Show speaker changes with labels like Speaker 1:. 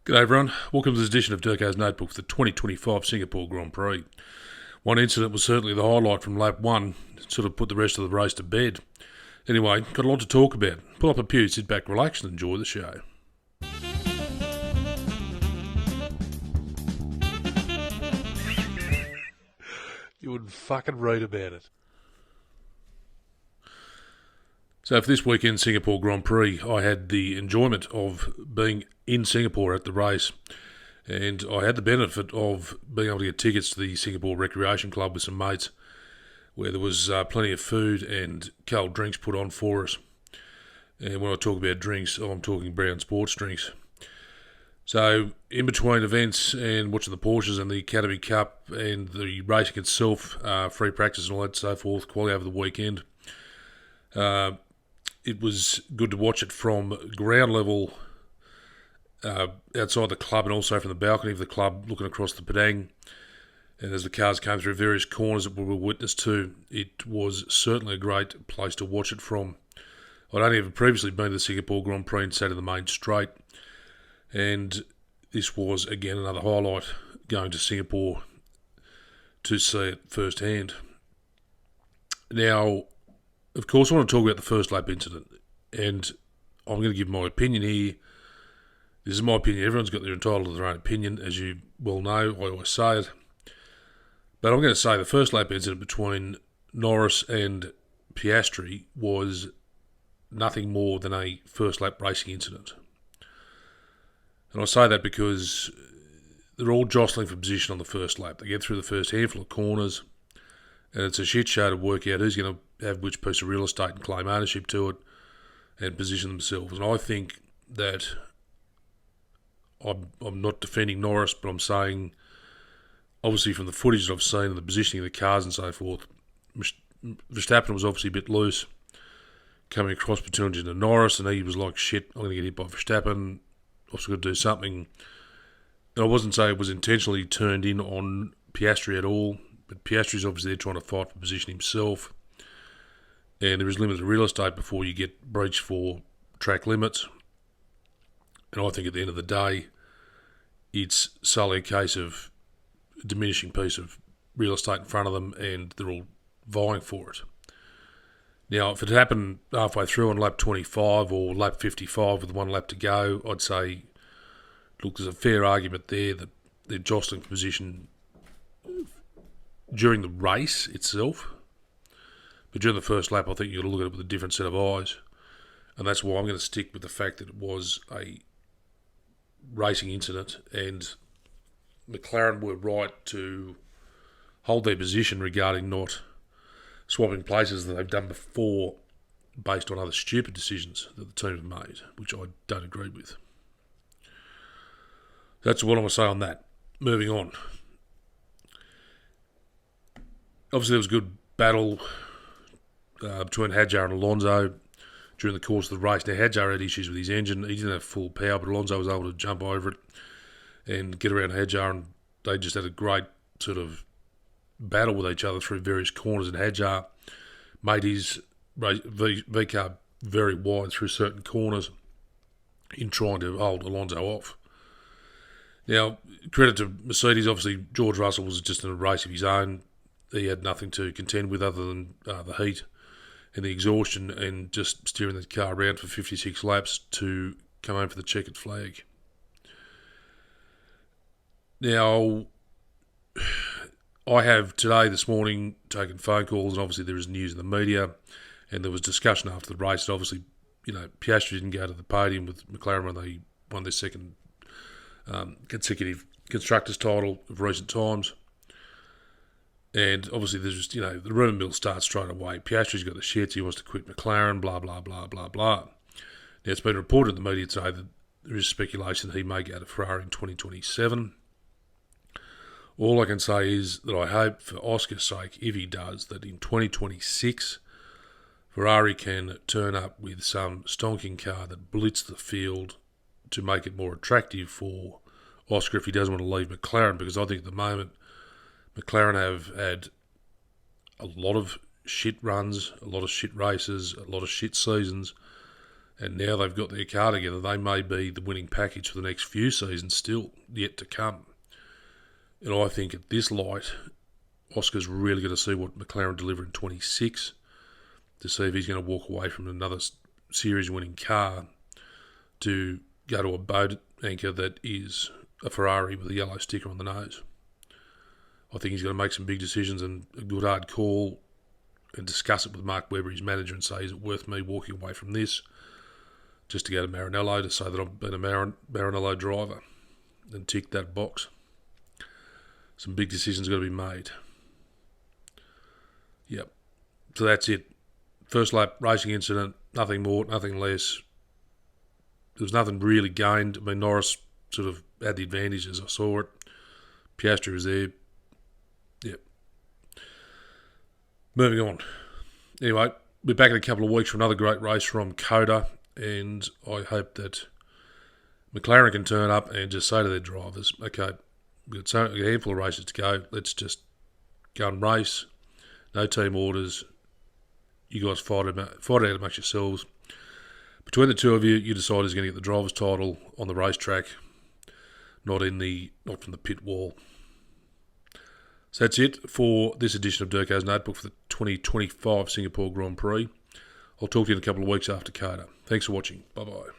Speaker 1: G'day everyone, welcome to this edition of DURKO's Notebook for the 2025 Singapore Grand Prix. One incident was certainly the highlight from lap 1, sort of put the rest of the race to bed. Anyway, got a lot to talk about. Pull up a pew, sit back, relax and enjoy the show. You wouldn't fucking read about it. So for this weekend Singapore Grand Prix, I had the enjoyment of being in Singapore at the race, and I had the benefit of being able to get tickets to the Singapore Recreation Club with some mates, where there was plenty of food and cold drinks put on for us. And when I talk about drinks, I'm talking brown sports drinks. So in between events and watching the Porsches and the Academy Cup and the racing itself, free practice and all that and so forth, quality over the weekend, it was good to watch it from ground level outside the club and also from the balcony of the club looking across the Padang. And as the cars came through various corners that we were witness to, it was certainly a great place to watch it from. I'd only ever previously been to the Singapore Grand Prix and sat in the main straight, and this was again another highlight, going to Singapore to see it firsthand. Now, of course, I want to talk about the first lap incident, and I'm going to give my opinion here. This is my opinion. Everyone's got their entitled to their own opinion, as you well know. I always say it. But I'm going to say the first lap incident between Norris and Piastri was nothing more than a first lap racing incident. And I say that because they're all jostling for position on the first lap. They get through the first handful of corners, and it's a shit show to work out who's going to have which piece of real estate and claim ownership to it and position themselves. And I think that I'm not defending Norris, but I'm saying, obviously from the footage that I've seen and the positioning of the cars and so forth, Verstappen was obviously a bit loose coming across between him and Norris, and he was like, shit, I'm going to get hit by Verstappen, I've got to do something. And I wasn't saying it was intentionally turned in on Piastri at all, but Piastri's obviously there trying to fight for position himself, and there is limited real estate before you get breached for track limits. And I think at the end of the day, it's solely a case of a diminishing piece of real estate in front of them, and they're all vying for it. Now, if it happened halfway through on lap 25 or lap 55 with 1 lap to go, I'd say, look, there's a fair argument there that they're jostling for position during the race itself. But during the first lap, I think you've got to look at it with a different set of eyes. And that's why I'm going to stick with the fact that it was a racing incident, and McLaren were right to hold their position regarding not swapping places that they've done before based on other stupid decisions that the team have made, which I don't agree with. That's what I'm going to say on that. Moving on. Obviously there was a good battle between Hadjar and Alonso during the course of the race. Now, Hadjar had issues with his engine. He didn't have full power, but Alonso was able to jump over it and get around Hadjar, and they just had a great sort of battle with each other through various corners, and Hadjar made his V-car very wide through certain corners in trying to hold Alonso off. Now, credit to Mercedes, obviously George Russell was just in a race of his own. He had nothing to contend with other than the heat and the exhaustion, and just steering the car around for 56 laps to come home for the checkered flag. Now, I have today, this morning, taken phone calls, and obviously there is news in the media, and there was discussion after the race that obviously, Piastri didn't go to the podium with McLaren when they won their second consecutive Constructors' title of recent times. And obviously there's just, the rumour mill starts straight away. Piastri's got the shits, he wants to quit McLaren, blah, blah, blah, blah, blah. Now, it's been reported in the media today that there is speculation that he may go to Ferrari in 2027. All I can say is that I hope, for Oscar's sake, if he does, that in 2026, Ferrari can turn up with some stonking car that blitz the field to make it more attractive for Oscar if he doesn't want to leave McLaren, because I think at the moment McLaren have had a lot of shit runs, a lot of shit races, a lot of shit seasons And now they've got their car together. They may be the winning package for the next few seasons still yet to come. And I think at this light, Oscar's really going to see what McLaren deliver in 26 to see if he's going to walk away from another series-winning car to go to a boat anchor that is a Ferrari with a yellow sticker on the nose. I think he's going to make some big decisions and a good hard call and discuss it with Mark Webber, his manager, and say, is it worth me walking away from this just to go to Maranello to say that I've been a Maranello driver and tick that box. Some big decisions got to be made. Yep. So that's it. First lap racing incident, nothing more, nothing less. There was nothing really gained. I mean, Norris sort of had the advantage as I saw it. Piastri was there. Yep. Moving on. Anyway, we're back in a couple of weeks for another great race from Coda, and I hope that McLaren can turn up and just say to their drivers, okay, we've got a handful of races to go. Let's just go and race. No team orders. You guys fight it out amongst yourselves. Between the two of you, you decide who's going to get the driver's title on the racetrack, not from the pit wall. So that's it for this edition of DURKO's Notebook for the 2025 Singapore Grand Prix. I'll talk to you in a couple of weeks after Coda. Thanks for watching. Bye-bye.